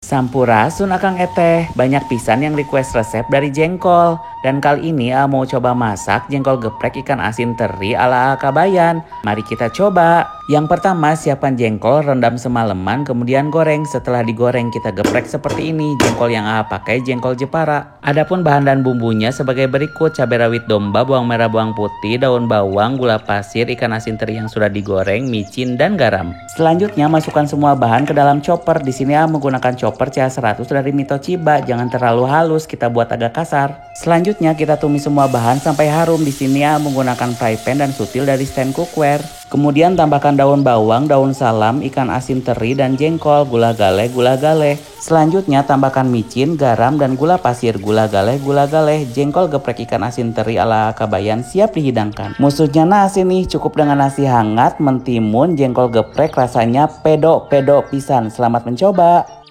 Sampurasun akang eteh, banyak pisan yang request resep dari jengkol. Dan kali ini mau coba masak jengkol geprek ikan asin teri ala Kabayan. Mari kita coba. Yang pertama siapkan jengkol rendam semalaman kemudian goreng. Setelah digoreng kita geprek seperti ini. Jengkol yang pakai jengkol Jepara. Adapun bahan dan bumbunya sebagai berikut: cabai rawit domba, bawang merah, bawang putih, daun bawang, gula pasir, ikan asin teri yang sudah digoreng, micin dan garam. Selanjutnya masukkan semua bahan ke dalam chopper. Di sini menggunakan chopper CH100 dari Mitochiba. Jangan terlalu halus, kita buat agak kasar. Selanjutnya kita tumis semua bahan sampai harum. Di sini menggunakan fry pan dan sutil dari stand cookware. Kemudian tambahkan daun bawang, daun salam, ikan asin teri dan jengkol, gula galeh. Selanjutnya tambahkan micin, garam dan gula pasir, gula galeh, jengkol geprek ikan asin teri ala Kabayan siap dihidangkan. Musuhnya nasi nih, cukup dengan nasi hangat, mentimun, jengkol geprek rasanya pedo pisan. Selamat mencoba.